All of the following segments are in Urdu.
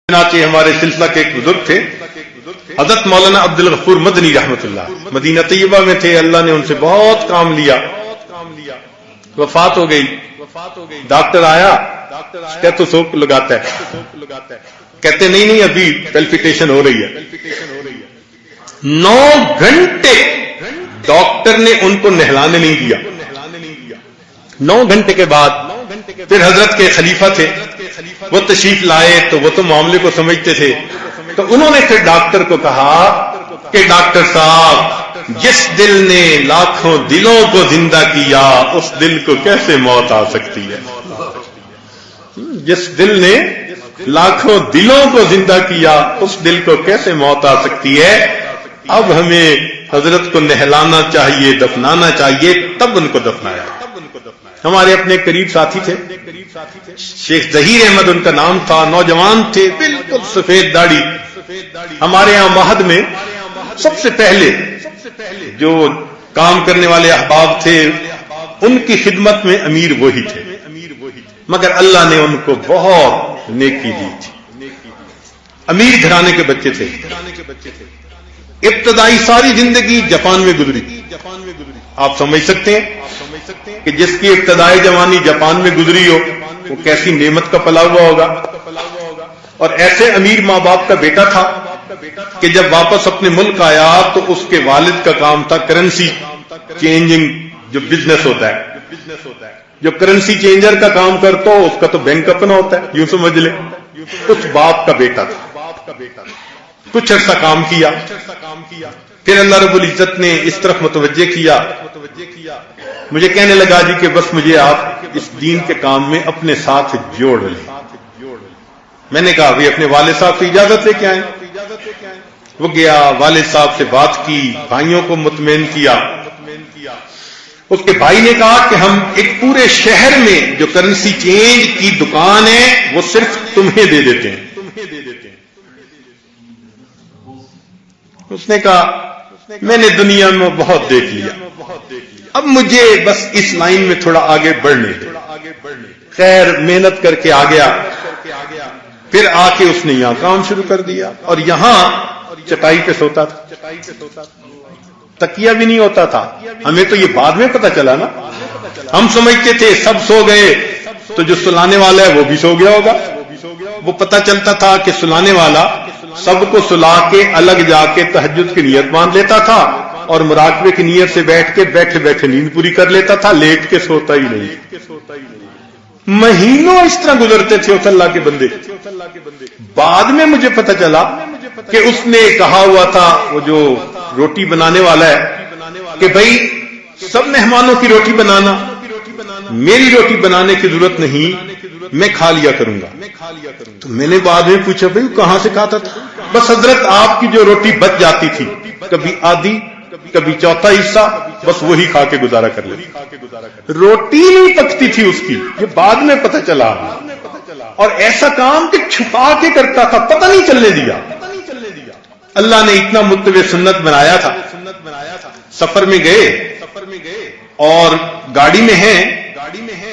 چنانچہ ہمارے سلسلہ کے ایک بزرگ تھے حضرت مولانا عبد الغفور مدنی رحمۃ اللہ، مدینہ طیبہ میں تھے، اللہ نے ان سے بہت کام لیا، وفات ہو گئی، ڈاکٹر آیا کیا تو سوک لگاتا ہے، کہتے نہیں ابھی پیلپیٹیشن ہو رہی ہے۔ 9 گھنٹے ڈاکٹر نے ان کو نہلانے نہیں دیا۔ 9 گھنٹے کے بعد پھر حضرت کے خلیفہ تھے، وہ تشریف لائے تو وہ تو معاملے کو سمجھتے تھے، تو انہوں نے پھر ڈاکٹر کو کہا کہ ڈاکٹر صاحب جس دل نے لاکھوں دلوں کو زندہ کیا اس دل کو کیسے موت آ سکتی ہے؟ جس دل نے لاکھوں دلوں کو زندہ کیا اس دل کو کیسے موت آ سکتی ہے؟ اب ہمیں حضرت کو نہلانا چاہیے، دفنانا چاہیے، تب ان کو دفنایا۔ ہمارے اپنے قریب ساتھی تھے، شیخ ظہیر احمد ان کا نام تھا، نوجوان تھے، بالکل سفید داڑھی۔ ہمارے ہاں معہد میں سب سے پہلے جو کام کرنے والے احباب تھے ان کی خدمت میں امیر وہی تھے، مگر اللہ نے ان کو بہت نیکی دی تھی۔ امیر گھرانے کے بچے تھے، ابتدائی ساری زندگی جاپان میں گزری۔ آپ سمجھ سکتے ہیں کہ جس کی ابتدائی جوانی جاپان میں گزری ہو وہ کیسی نعمت کا پلا ہوا ہوگا۔ اور ایسے امیر ماں باپ کا بیٹا تھا کہ جب واپس اپنے ملک آیا تو اس کے والد کا کام تھا کرنسی چینجنگ، جو بزنس ہوتا ہے، جو کرنسی چینجر کا کام کرتا ہو اس کا تو بینک اپنا ہوتا ہے، یوں سمجھ لے۔ اس باپ کا بیٹا تھا، کچھ عرصہ کام کیا، پھر اللہ رب العزت نے اس طرف متوجہ کیا، مجھے کہنے لگا جی کہ بس مجھے آپ اس دین کے کام میں اپنے ساتھ جوڑ لیں۔ میں نے کہا بھی اپنے والد صاحب سے اجازت لے کے آئیں۔ وہ گیا، والد صاحب سے بات کی، بھائیوں کو مطمئن کیا۔ اس کے بھائی نے کہا کہ ہم ایک پورے شہر میں جو کرنسی چینج کی دکان ہے وہ صرف تمہیں دے دیتے ہیں۔ اس نے کہا میں نے دنیا میں بہت دیکھ لیا، اب مجھے بس اس لائن میں تھوڑا آگے بڑھنے دو۔ خیر محنت کر کے آ گیا، پھر آ کے اس نے یہاں کام شروع کر دیا، اور یہاں چٹائی پہ سوتا تھا، تکیہ بھی نہیں ہوتا تھا۔ ہمیں تو یہ بعد میں پتا چلا نا، ہم سمجھتے تھے سب سو گئے تو جو سلانے والا ہے وہ بھی سو گیا ہوگا۔ وہ پتا چلتا تھا کہ سلانے والا سب کو سلا کے الگ جا کے تہجد کی نیت مان لیتا تھا اور مراقبے کی نیت سے بیٹھ کے بیٹھے بیٹھے نیند پوری کر لیتا تھا، لیٹ کے سوتا ہی نہیں۔ مہینوں اس طرح گزرتے تھے اس اللہ کے بندے۔ بعد میں مجھے پتا چلا کہ اس نے کہا ہوا تھا وہ جو روٹی بنانے والا ہے کہ بھائی سب مہمانوں کی روٹی بنانا، میری روٹی بنانے کی ضرورت نہیں، میں کھا لیا کروں گا۔ تو میں نے بعد میں پوچھا بھائی کہاں سے کھاتا تھا؟ بس حضرت آپ کی جو روٹی بچ جاتی تھی، کبھی آدھی کبھی چوتھا حصہ، بس وہی کھا کے گزارا کر لیتا۔ روٹی نہیں پکتی تھی اس کی، یہ بعد میں پتہ چلا، اور ایسا کام کہ چھپا کے کرتا تھا، پتہ نہیں چلنے دیا۔ اللہ نے اتنا متبع سنت بنایا تھا۔ سفر میں گئے اور گاڑی میں ہیں،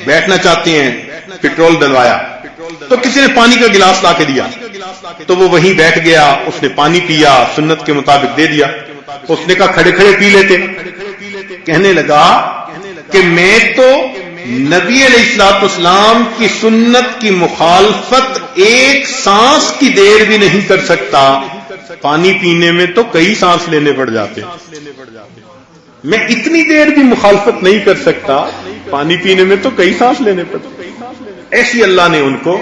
بیٹھنا چاہتے ہیں، پیٹرول ڈلوایا تو کسی نے پانی کا گلاس لا کے دیا تو وہ وہیں بیٹھ گیا، اس نے پانی پیا، سنت کے مطابق دے دیا۔ اس نے کہا کھڑے کھڑے پی لیتے۔ کہنے لگا کہ میں تو نبی علیہ الصلوۃ والسلام کی سنت کی مخالفت ایک سانس کی دیر بھی نہیں کر سکتا، پانی پینے میں تو کئی سانس لینے پڑ جاتے، میں اتنی دیر بھی مخالفت نہیں کر سکتا، پانی پینے میں تو کئی سانس لینے پڑتے۔ ایسی اللہ نے ان کو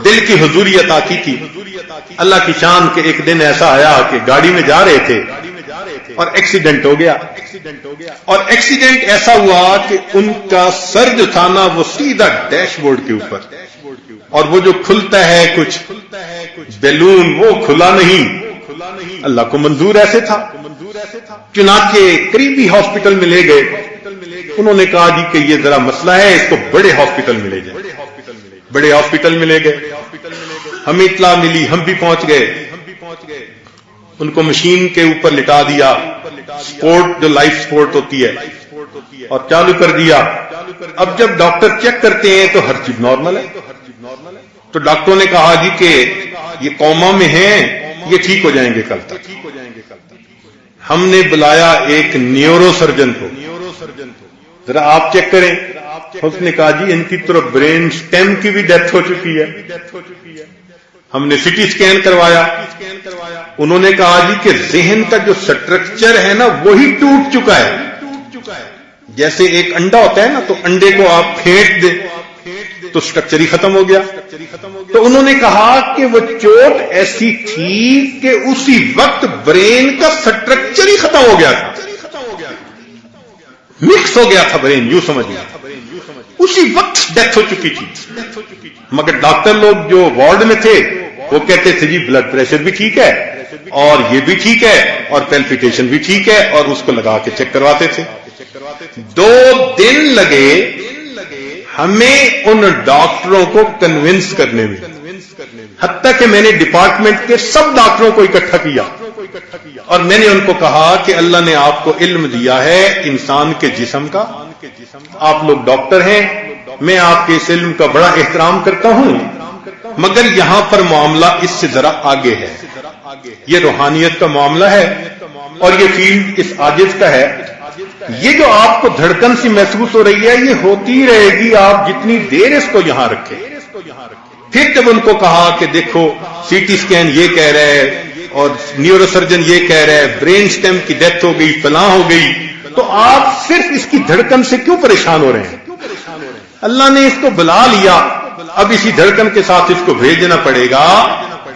دل کی حضوری عطا کی تھی۔ اللہ کی شان کہ ایک دن ایسا آیا کہ گاڑی میں جا رہے تھے اور ایکسیڈنٹ ہو گیا، اور ایکسیڈنٹ ایسا ہوا کہ ان کا سر جو تھا نا وہ سیدھا ڈیش بورڈ کے اوپر، اور وہ جو کھلتا ہے کچھ بیلون وہ کھلا نہیں، اللہ کو منظور ایسے تھا۔ چنانچہ قریبی ہاسپٹل میں لے گئے، انہوں نے کہا جی کہ یہ ذرا مسئلہ ہے، اس کو بڑے ہاسپٹل میں لے جائیں۔ بڑے ہاسپٹل میں لے گئے، ہمیں اطلاع ملی، ہم بھی پہنچ گئے، ان کو مشین کے اوپر لٹا دیا، سپورٹ جو لائف سپورٹ ہوتی ہے، اور چالو کر دیا۔ اب جب ڈاکٹر چیک کرتے ہیں تو ہر چیز نارمل ہے، تو ڈاکٹروں نے کہا جی کہ یہ کوما میں ہیں، یہ ٹھیک ہو جائیں گے کل تک. ہم نے بلایا ایک نیورو سرجن کو، ذرا آپ چیک کریں. اس نے کہا جی ان کی طرف برین سٹیم کی بھی ڈیتھ ہو چکی ہے. ہم نے سی ٹی اسکین کروایا، انہوں نے کہا جی کہ ذہن کا جو سٹرکچر ہے نا وہی ٹوٹ چکا ہے. جیسے ایک انڈا ہوتا ہے نا، تو انڈے کو آپ پھینٹ دیں تو سٹرکچر ہی ختم ہو گیا. تو انہوں نے کہا کہ وہ چوٹ ایسی تھی کہ اسی وقت برین کا سٹرکچر ہی ختم ہو گیا تھا، مکس ہو گیا تھا برین، یوں سمجھ گیا، اسی وقت ڈیتھ ہو چکی تھی. مگر ڈاکٹر لوگ جو وارڈ میں تھے وہ کہتے تھے جی بلڈ پریشر بھی ٹھیک ہے اور یہ بھی ٹھیک ہے اور پیلپیٹیشن بھی ٹھیک ہے، اور اس کو لگا کے چیک کرواتے تھے. 2 دن لگے ہمیں ان ڈاکٹروں کو کنونس کرنے میں، حتیٰ کہ میں نے ڈپارٹمنٹ کے سب ڈاکٹروں کو اکٹھا کیا اور میں نے ان کو کہا کہ اللہ نے آپ کو علم دیا ہے انسان کے جسم کا، آپ لوگ ڈاکٹر ہیں، میں آپ کے اس علم کا بڑا احترام کرتا ہوں، مگر یہاں پر معاملہ اس سے ذرا آگے ہے. یہ روحانیت کا معاملہ ہے اور یہ فیلڈ اس عاجز کا ہے. یہ جو آپ کو دھڑکن سی محسوس ہو رہی ہے یہ ہوتی رہے گی آپ جتنی دیر اس کو یہاں رکھیں. پھر جب ان کو کہا کہ دیکھو سی ٹی اسکین یہ کہہ رہا ہے اور نیورو سرجن یہ کہہ رہا ہے برین سٹیم کی ڈیتھ ہو گئی، فلاں ہو گئی، تو آپ صرف اس کی دھڑکن سے کیوں پریشان ہو رہے ہیں؟ اللہ نے اس کو بلا لیا، اب اسی دھڑکن کے ساتھ اس کو بھیجنا پڑے گا.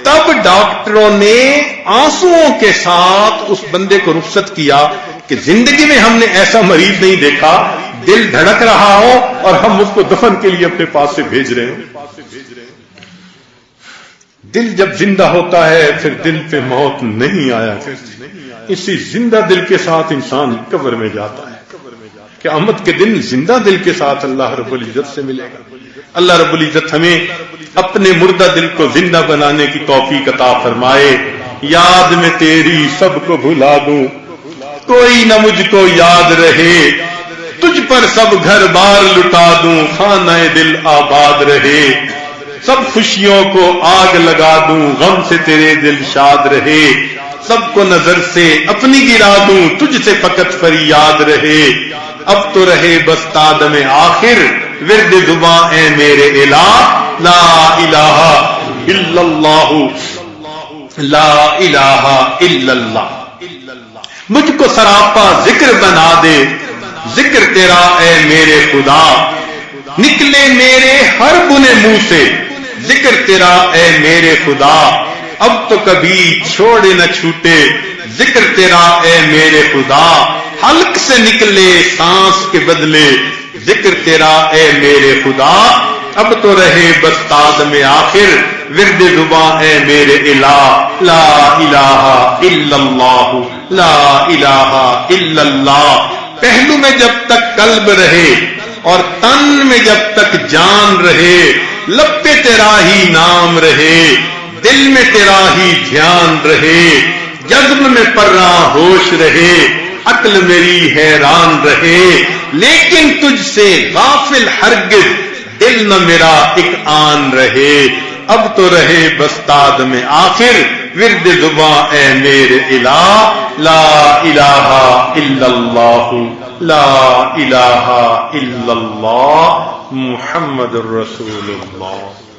تب ڈاکٹروں نے آنسوؤں کے ساتھ اس بندے کو رخصت کیا کہ زندگی میں ہم نے ایسا مریض نہیں دیکھا، دل دھڑک رہا ہو اور ہم اس کو دفن کے لیے اپنے پاس سے بھیج رہے ہیں. دل جب زندہ ہوتا ہے پھر دل پہ موت نہیں آیا کرتی. اسی زندہ دل کے ساتھ انسان قبر میں جاتا ہے. قیامت کے دن زندہ دل کے ساتھ اللہ رب العزت سے ملے گا. اللہ رب العزت ہمیں اپنے مردہ دل کو زندہ بنانے کی توفیق عطا فرمائے. یاد میں تیری سب کو بھلا دوں، کوئی نہ مجھ کو یاد رہے، تجھ پر سب گھر بار لٹا دوں، خانہ دل آباد رہے. سب خوشیوں کو آگ لگا دوں، غم سے تیرے دل شاد رہے. سب کو نظر سے اپنی گرا دوں، تجھ سے فقط فریاد رہے. اب تو رہے بس تادم آخر، ورد زباں اے میرے الہ، لا الہ الا اللہ، لا الہ الا اللہ. مجھ کو سراپا ذکر بنا دے، ذکر تیرا اے میرے خدا. نکلے میرے ہر بنے منہ سے، ذکر تیرا اے میرے خدا. اب تو کبھی چھوڑے نہ چھوٹے، ذکر تیرا اے میرے خدا. حلق سے نکلے سانس کے بدلے، ذکر تیرا اے میرے خدا. اب تو رہے بس تادم آخر، ورد زباں اے میرے الہ، لا الہ الا اللہ، لا الہ الا اللہ. پہلو میں جب تک قلب رہے اور تن میں جب تک جان رہے، لب پہ تیرا ہی نام رہے، دل میں تیرا ہی دھیان رہے. جذب میں پرا ہوش رہے، عقل میری حیران رہے. لیکن تجھ سے غافل ہرگز دل نہ میرا ایک آن رہے. اب تو رہے بس تادم آخر، ورد زباں اے میرے الہ، لا الہ الا اللہ، لا الہ الا اللہ، محمد الرسول اللہ.